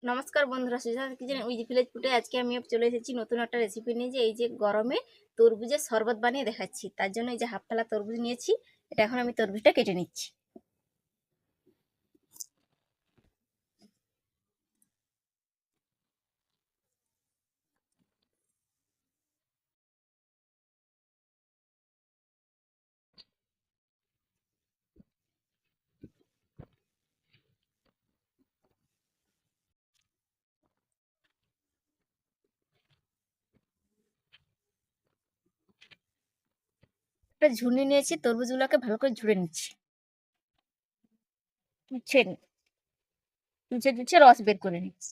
নমস্কার বন্ধুরা, Sujata kitchen with village ফুডে আজকে আমি চলে এসেছি নতুন একটা রেসিপি নিয়ে। যে এই যে গরমে তরমুজের শরবত বানিয়ে দেখাচ্ছি। তার জন্য এই যে হাফ ফালা তরমুজ নিয়েছি। এটা এখন আমি তরমুজটা কেটে নিচ্ছি। একটা ঝুড়ি নিয়েছি, তরমুজগুলোকে ভালো করে ঝুড়ে নিচ্ছি। চুছে চুছে চুছে রস বের করে নিচ্ছি।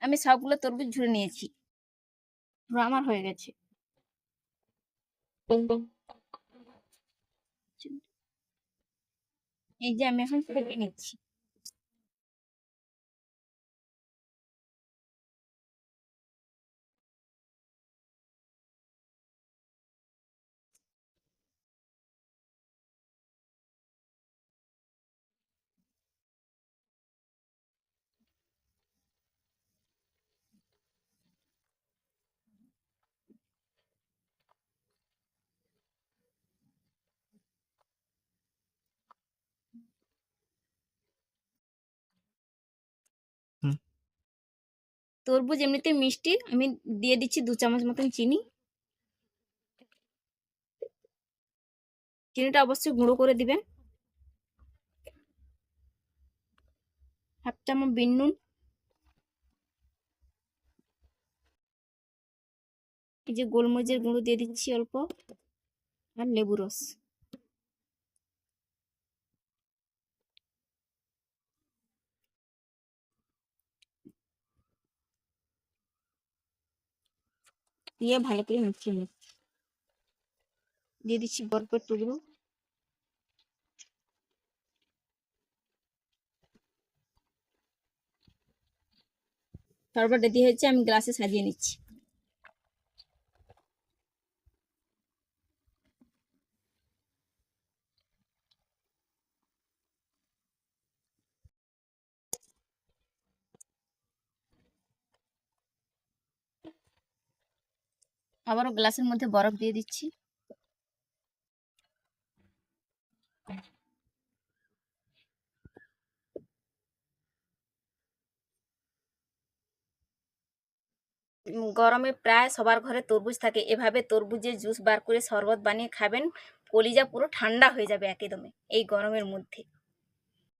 আমি সবগুলো তরমুজ ঝুড়ে নিয়েছি। আমার হয়ে গেছে। এই যে আমি এখন কেটে নিচ্ছি। তরমুজ এমনিতে মিষ্টি, আমি দিয়ে দিচ্ছি 2 চামচ মতন চিনি। চিনিটা অবশ্যই গুঁড়ো করে দিবেন। হাফ চামচ বিন নুন। এই যে গোলমরিচের গুঁড়ো দিয়ে দিচ্ছি অল্প, আর লেবু রস। দিয়ে ভালো করে মিশিয়ে নিচ্ছি। দিয়ে দিচ্ছি বরফের টুকরো। তারপর রেডি হয়েছে, আমি গ্লাসে সাজিয়ে নিচ্ছি। আবারও গ্লাসের মধ্যে বরফ দিয়ে দিচ্ছি। গরমে প্রায় সবার ঘরে তরমুজ থাকে। এভাবে তরমুজের জুস বার করে শরবত বানিয়ে খাবেন, কলিজা পুরো ঠান্ডা হয়ে যাবে একদমই এই গরমের মধ্যে।